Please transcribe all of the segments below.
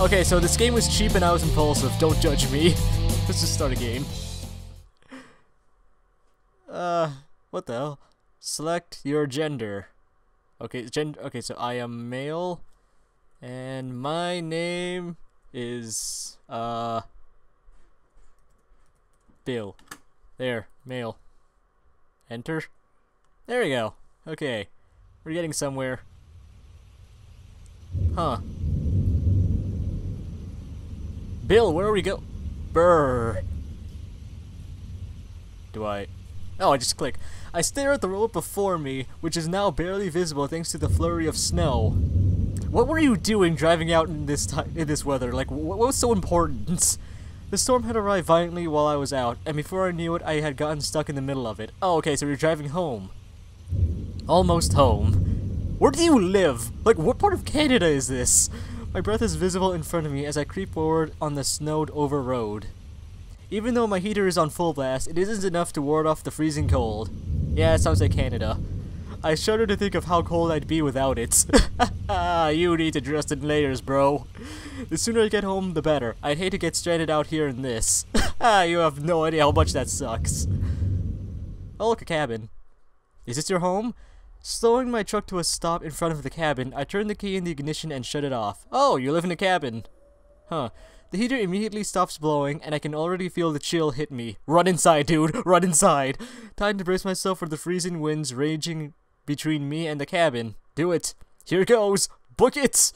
Okay, so this game was cheap and I was impulsive. Don't judge me. Let's just start a game. What the hell? Select your gender. Okay, okay, so I am male. And my name is, Bill. There, male. Enter. There we go. Okay. We're getting somewhere. Huh. Bill, where are we go? Brr. Do I? Oh, I just click. I stare at the road before me, which is now barely visible thanks to the flurry of snow. What were you doing driving out in this weather? Like, what was so important? The storm had arrived violently while I was out, and before I knew it, I had gotten stuck in the middle of it. Oh, okay, so you're driving home. Almost home. Where do you live? Like, what part of Canada is this? My breath is visible in front of me as I creep forward on the snowed-over road. Even though my heater is on full blast, it isn't enough to ward off the freezing cold. Yeah, it sounds like Canada. I shudder to think of how cold I'd be without it. You need to dress in layers, bro. The sooner I get home, the better. I'd hate to get stranded out here in this. You have no idea how much that sucks. Oh, look, a cabin. Is this your home? Slowing my truck to a stop in front of the cabin, I turn the key in the ignition and shut it off. Oh, you live in a cabin. Huh. The heater immediately stops blowing, and I can already feel the chill hit me. Run inside, dude! Run inside! Time to brace myself for the freezing winds raging between me and the cabin. Do it. Here goes. Book it!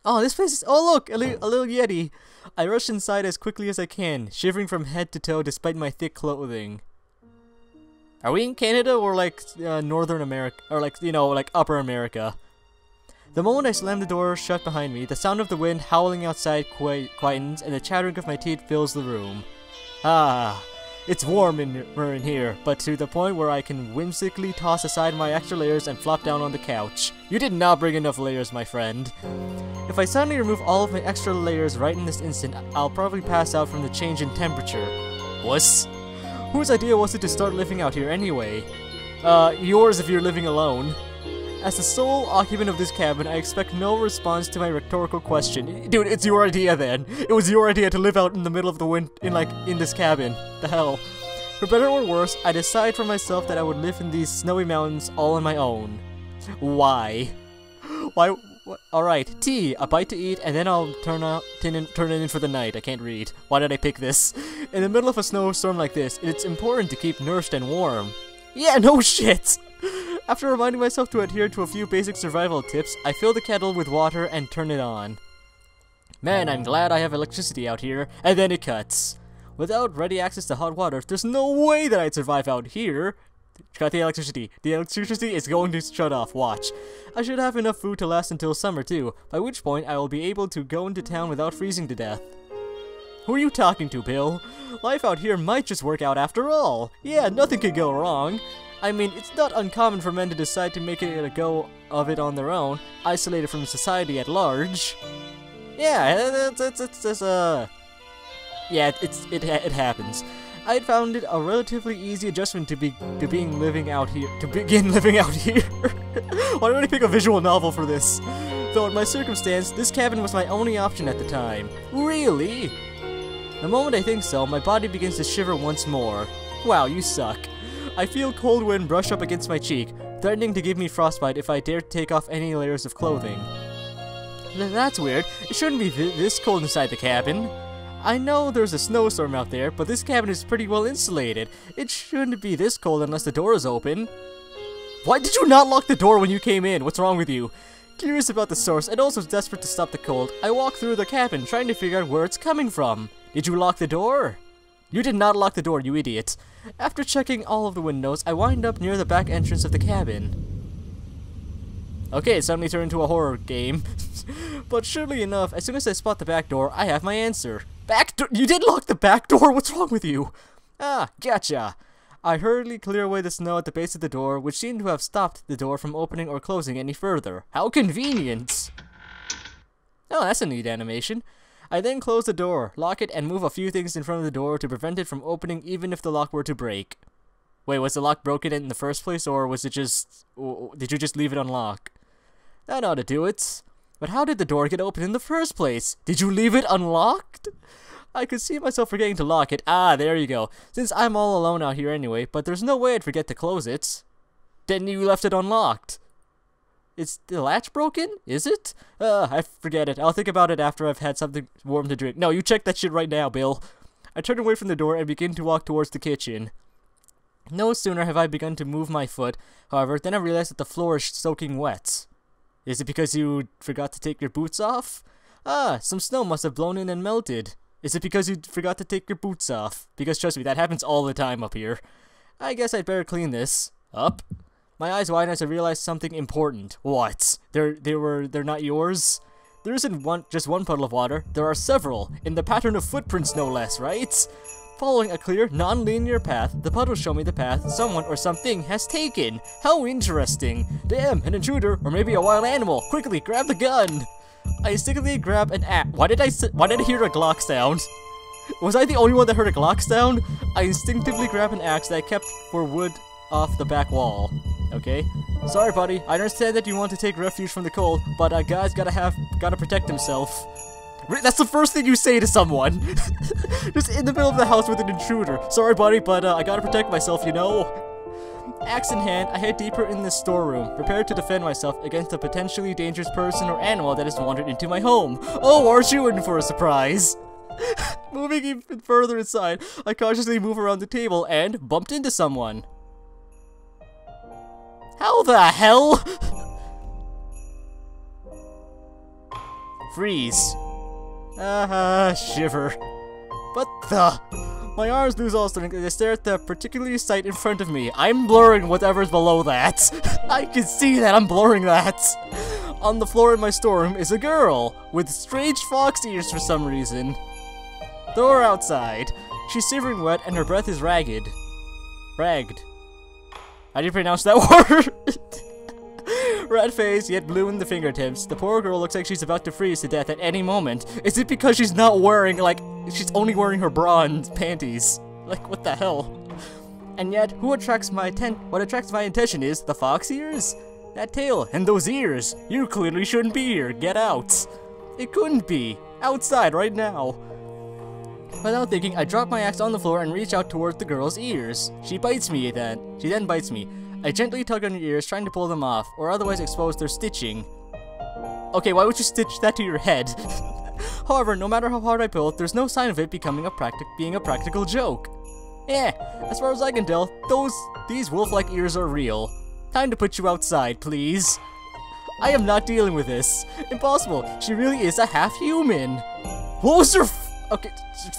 Oh, this place is— oh, look! A little Yeti. I rush inside as quickly as I can, shivering from head to toe despite my thick clothing. Are we in Canada or like Northern America? Or like, you know, like Upper America? The moment I slam the door shut behind me, the sound of the wind howling outside quietens and the chattering of my teeth fills the room. Ah, it's warm in here, but to the point where I can whimsically toss aside my extra layers and flop down on the couch. You did not bring enough layers, my friend. If I suddenly remove all of my extra layers right in this instant, I'll probably pass out from the change in temperature. Wuss. Whose idea was it to start living out here anyway? Yours if you're living alone. As the sole occupant of this cabin, I expect no response to my rhetorical question. Dude, it's your idea then. It was your idea to live out in the middle of the wind in this cabin. The hell. For better or worse, I decide for myself that I would live in these snowy mountains all on my own. Why? Why? Alright, tea, a bite to eat, and then I'll turn it in for the night. I can't read. Why did I pick this? In the middle of a snowstorm like this, it's important to keep nourished and warm. Yeah, no shit! After reminding myself to adhere to a few basic survival tips, I fill the kettle with water and turn it on. Man, I'm glad I have electricity out here, and then it cuts. Without ready access to hot water, there's no way that I'd survive out here. Cut the electricity. The electricity is going to shut off, watch. I should have enough food to last until summer too, by which point I will be able to go into town without freezing to death. Who are you talking to, Bill? Life out here might just work out after all. Yeah, nothing could go wrong. I mean, it's not uncommon for men to decide to make it a go of it on their own, isolated from society at large. Yeah, it happens. I had found it a relatively easy adjustment to begin living out here. Why don't I pick a visual novel for this? Though in my circumstance, this cabin was my only option at the time. Really? The moment I think so, my body begins to shiver once more. Wow, you suck. I feel cold wind brush up against my cheek, threatening to give me frostbite if I dare take off any layers of clothing. That's weird. It shouldn't be this cold inside the cabin. I know there's a snowstorm out there, but this cabin is pretty well insulated. It shouldn't be this cold unless the door is open. Why did you not lock the door when you came in? What's wrong with you? Curious about the source and also desperate to stop the cold, I walk through the cabin trying to figure out where it's coming from. Did you lock the door? You did not lock the door, you idiot. After checking all of the windows, I wind up near the back entrance of the cabin. Okay, it suddenly turned into a horror game. But surely enough, as soon as I spot the back door, I have my answer. Back door? You did lock the back door? What's wrong with you? Ah, gotcha. I hurriedly clear away the snow at the base of the door, which seemed to have stopped the door from opening or closing any further. How convenient! Oh, that's a neat animation. I then close the door, lock it, and move a few things in front of the door to prevent it from opening even if the lock were to break. Wait, was the lock broken in the first place, or was it just... did you just leave it unlocked? That ought to do it. But how did the door get open in the first place? Did you leave it unlocked? I could see myself forgetting to lock it. Ah, there you go. Since I'm all alone out here anyway, but there's no way I'd forget to close it. Then you left it unlocked. Is the latch broken? Is it? I forget it. I'll think about it after I've had something warm to drink. No, you check that shit right now, Bill. I turn away from the door and begin to walk towards the kitchen. No sooner have I begun to move my foot, however, than I realize that the floor is soaking wet. Is it because you forgot to take your boots off? Ah, some snow must have blown in and melted. Is it because you forgot to take your boots off? Because trust me, that happens all the time up here. I guess I'd better clean this up. My eyes widen as I realize something important. What? They're not yours? There isn't just one puddle of water. There are several, in the pattern of footprints no less, right? Following a clear, non-linear path, the puddles show me the path someone or something has taken. How interesting. Damn, an intruder, or maybe a wild animal. Quickly, grab the gun. I instinctively grab an axe. Why did I hear a Glock sound? Was I the only one that heard a Glock sound? I instinctively grab an axe that I kept for wood off the back wall. Okay. Sorry, buddy. I understand that you want to take refuge from the cold, but a guy's gotta protect himself. That's the first thing you say to someone. Just in the middle of the house with an intruder. Sorry, buddy, but I gotta protect myself, you know? Axe in hand, I head deeper in the storeroom, prepared to defend myself against a potentially dangerous person or animal that has wandered into my home. Oh, aren't you in for a surprise? Moving even further inside, I cautiously move around the table and bumped into someone. How the hell? Freeze. Shiver. What the? My arms lose all strength as I stare at the particular sight in front of me. I'm blurring whatever's below that. I can see that I'm blurring that. On the floor in my storeroom is a girl with strange fox ears for some reason. Throw her outside. She's shivering wet and her breath is ragged. Ragged. How do you pronounce that word? Red face, yet blue in the fingertips. The poor girl looks like she's about to freeze to death at any moment. Is it because she's not wearing, she's only wearing her bra and panties? Like, what the hell? And yet, what attracts my attention is the fox ears? That tail and those ears. You clearly shouldn't be here. Get out. It couldn't be. Outside right now. Without thinking, I drop my axe on the floor and reach out towards the girl's ears. She then bites me. I gently tug on her ears, trying to pull them off, or otherwise expose their stitching. Okay, why would you stitch that to your head? However, no matter how hard I pull, there's no sign of it being a practical joke. As far as I can tell, these wolf-like ears are real. Time to put you outside, please. I am not dealing with this. Impossible. She really is a half-human. What was her Okay,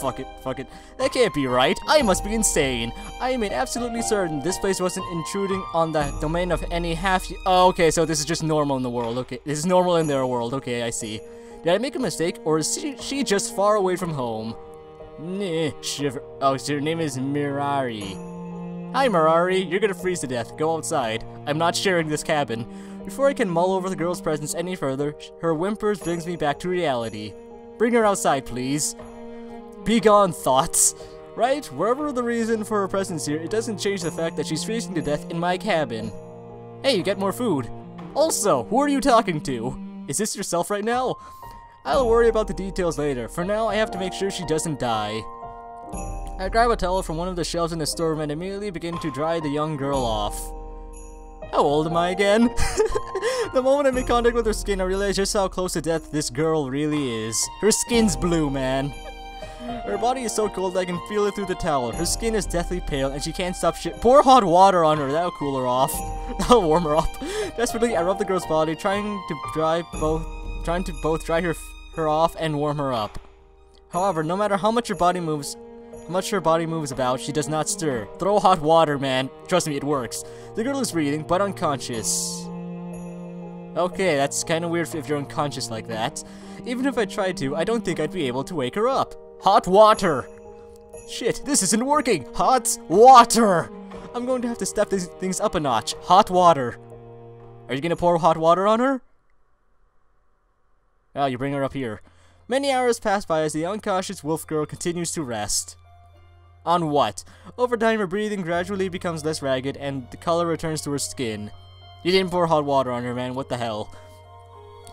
fuck it. That can't be right. I must be insane. I am absolutely certain this place wasn't intruding on the domain of any Oh, okay, so this is just normal in the world. Okay, this is normal in their world. Okay, I see. Did I make a mistake, or is she just far away from home? Shiver. Oh, so her name is Mirari. Hi, Mirari. You're gonna freeze to death. Go outside. I'm not sharing this cabin. Before I can mull over the girl's presence any further, her whimpers brings me back to reality. Bring her outside, please. Be gone, thoughts. Right? Wherever the reason for her presence here, it doesn't change the fact that she's freezing to death in my cabin. Hey, you get more food. Also, who are you talking to? Is this yourself right now? I'll worry about the details later. For now, I have to make sure she doesn't die. I grab a towel from one of the shelves in the storeroom and immediately begin to dry the young girl off. How old am I again? The moment I make contact with her skin, I realize just how close to death this girl really is. Her skin's blue, man. Her body is so cold I can feel it through the towel. Her skin is deathly pale and she can't stop Pour hot water on her, that'll cool her off. That'll warm her up. Desperately, I rub the girl's body, trying to both dry her off and warm her up. However, no matter how much her body moves about, she does not stir. Throw hot water, man. Trust me, it works. The girl is breathing, but unconscious. Okay, that's kind of weird if you're unconscious like that. Even if I tried to, I don't think I'd be able to wake her up. Hot water! Shit, this isn't working! Hot water! I'm going to have to step these things up a notch. Hot water. Are you gonna pour hot water on her? Oh, you bring her up here. Many hours pass by as the unconscious wolf girl continues to rest. On what? Over time, her breathing gradually becomes less ragged and the color returns to her skin. You didn't pour hot water on her, man. What the hell?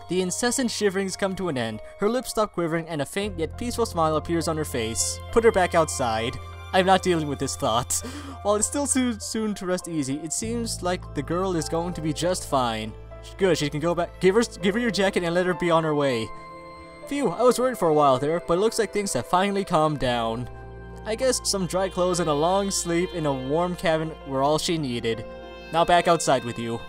The incessant shiverings come to an end, her lips stop quivering, and a faint yet peaceful smile appears on her face. Put her back outside. I'm not dealing with this thought. While it's still too soon to rest easy, it seems like the girl is going to be just fine. Good, she can go back. Give her your jacket and let her be on her way. Phew, I was worried for a while there, but it looks like things have finally calmed down. I guess some dry clothes and a long sleep in a warm cabin were all she needed. Now back outside with you.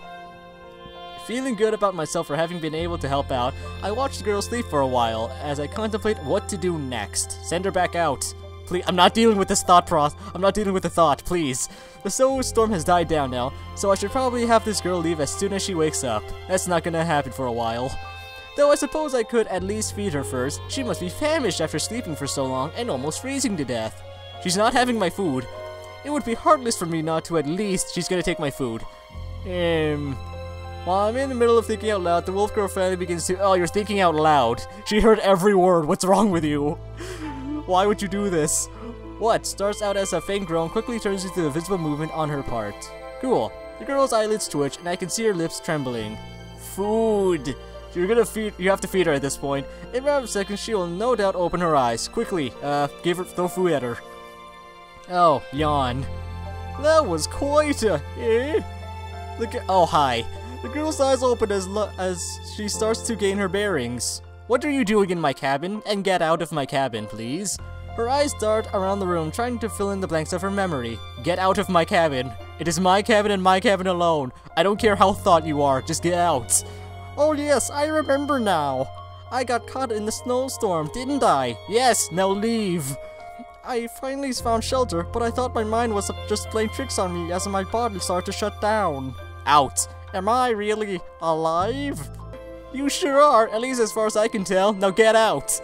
Feeling good about myself for having been able to help out, I watched the girl sleep for a while as I contemplate what to do next. Send her back out. Please, I'm not dealing with this thought process. I'm not dealing with the thought, please. The snowstorm has died down now, so I should probably have this girl leave as soon as she wakes up. That's not gonna happen for a while. Though I suppose I could at least feed her first. She must be famished after sleeping for so long and almost freezing to death. She's not having my food. It would be heartless for me not to at least. She's gonna take my food. While I'm in the middle of thinking out loud, the wolf girl finally begins to— Oh, you're thinking out loud. She heard every word. What's wrong with you? Why would you do this? What starts out as a faint groan quickly turns into a visible movement on her part. Cool. The girl's eyelids twitch, and I can see her lips trembling. Food. You have to feed her at this point. In a matter of seconds, she will no doubt open her eyes. Quickly, throw food at her. Oh, yawn. That was quite a— oh, hi. The girl's eyes open as she starts to gain her bearings. What are you doing in my cabin? And get out of my cabin, please. Her eyes dart around the room, trying to fill in the blanks of her memory. Get out of my cabin. It is my cabin and my cabin alone. I don't care how thought you are, just get out. Oh yes, I remember now. I got caught in the snowstorm, didn't I? Yes, now leave. I finally found shelter, but I thought my mind was just playing tricks on me as my body started to shut down. Out. Am I really alive? You sure are, at least as far as I can tell. Now get out.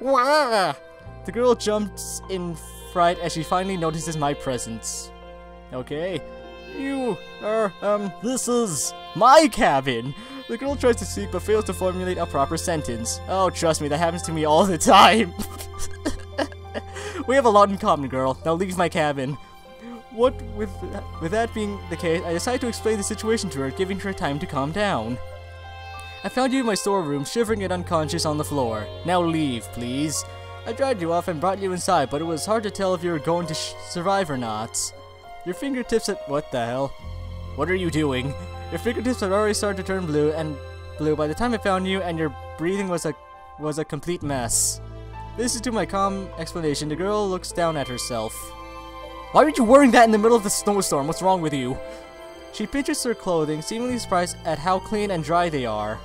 Wah! The girl jumps in fright as she finally notices my presence. Okay. This is my cabin. The girl tries to speak but fails to formulate a proper sentence. Oh, trust me, that happens to me all the time. We have a lot in common, girl. Now leave my cabin. With that being the case, I decide to explain the situation to her, giving her time to calm down. I found you in my storeroom, shivering and unconscious on the floor. Now leave, please. I dried you off and brought you inside, but it was hard to tell if you were going to survive or not. Your fingertips had— What the hell? What are you doing? Your fingertips had already started to turn blue by the time I found you, and your breathing was a complete mess. Listening to my calm explanation, the girl looks down at herself. Why are you wearing that in the middle of the snowstorm? What's wrong with you? She pinches her clothing, seemingly surprised at how clean and dry they are.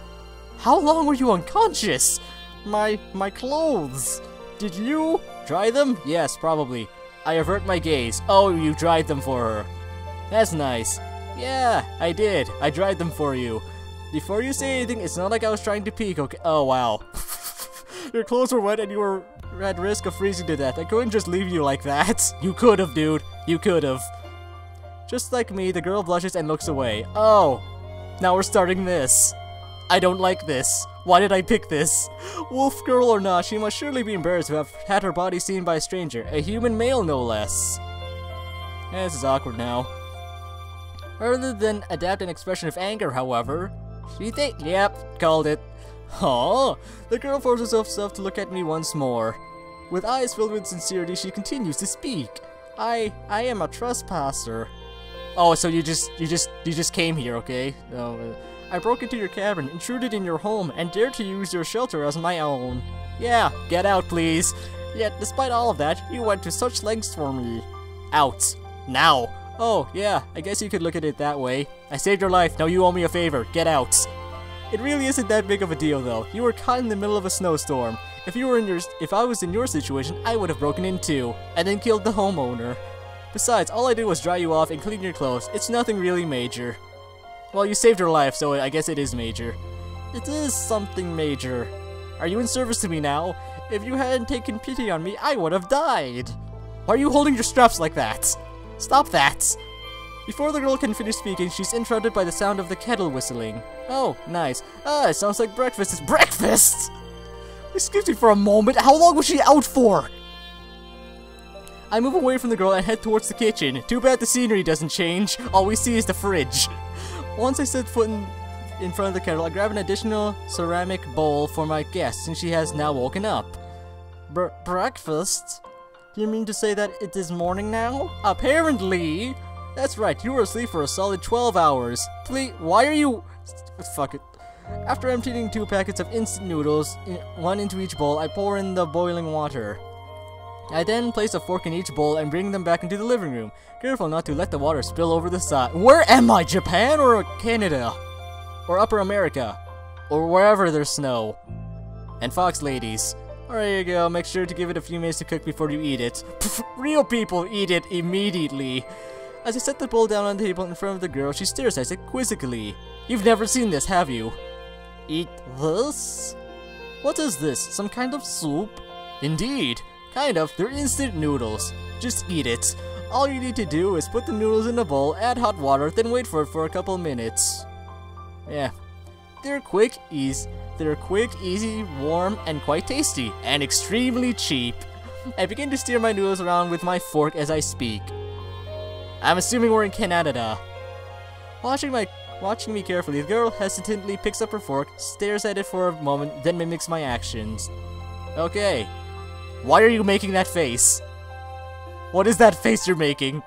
How long were you unconscious? My clothes. Did you dry them? Yes, probably. I avert my gaze. Oh, you dried them for her. That's nice. Yeah, I did. I dried them for you. Before you say anything, it's not like I was trying to peek, okay? Oh, wow. Your clothes were wet and you were at risk of freezing to death. I couldn't just leave you like that. You could have, dude. You could have. Just like me, the girl blushes and looks away. Oh, now we're starting this. I don't like this. Why did I pick this? Wolf girl or not, she must surely be embarrassed to have had her body seen by a stranger. A human male, no less. This is awkward now. Rather than adapt an expression of anger, however, she thinks— Yep, called it. Huh? The girl forces herself to look at me once more. With eyes filled with sincerity, she continues to speak. I am a trespasser. Oh, so you just came here, okay? I broke into your cabin, intruded in your home, and dared to use your shelter as my own. Yeah, get out, please. Yet, despite all of that, you went to such lengths for me. Out. Now. Oh, yeah, I guess you could look at it that way. I saved your life, now you owe me a favor. Get out. It really isn't that big of a deal, though. You were caught in the middle of a snowstorm. If I was in your situation, I would have broken in too, and then killed the homeowner. Besides, all I did was dry you off and clean your clothes. It's nothing really major. Well, you saved her life, so I guess it is major. It is something major. Are you in service to me now? If you hadn't taken pity on me, I would have died. Why are you holding your straps like that? Stop that! Before the girl can finish speaking, she's interrupted by the sound of the kettle whistling. Oh, nice. Ah, it sounds like breakfast. It's breakfast! Excuse me for a moment, how long was she out for? I move away from the girl and head towards the kitchen. Too bad the scenery doesn't change. All we see is the fridge. Once I set foot in front of the kettle, I grab an additional ceramic bowl for my guest, since she has now woken up. Breakfast? Do you mean to say that it is morning now? Apparently! That's right, you were asleep for a solid 12 hours. Please, why are you... Fuck it. After emptying 2 packets of instant noodles, one into each bowl, I pour in the boiling water. I then place a fork in each bowl and bring them back into the living room. Careful not to let the water spill over the side. Where am I? Japan or Canada? Or Upper America? Or wherever there's snow? And fox ladies. There you go, make sure to give it a few minutes to cook before you eat it. Pff, real people eat it immediately. As I set the bowl down on the table in front of the girl, she stares at it quizzically. You've never seen this, have you? Eat this? What is this? Some kind of soup? Indeed. Kind of. They're instant noodles. Just eat it. All you need to do is put the noodles in a bowl, add hot water, then wait for it for a couple minutes. Yeah. They're quick, easy, warm, and quite tasty, and extremely cheap. I begin to steer my noodles around with my fork as I speak. I'm assuming we're in Canada. Watching me carefully, the girl hesitantly picks up her fork, stares at it for a moment, then mimics my actions. Okay. Why are you making that face? What is that face you're making?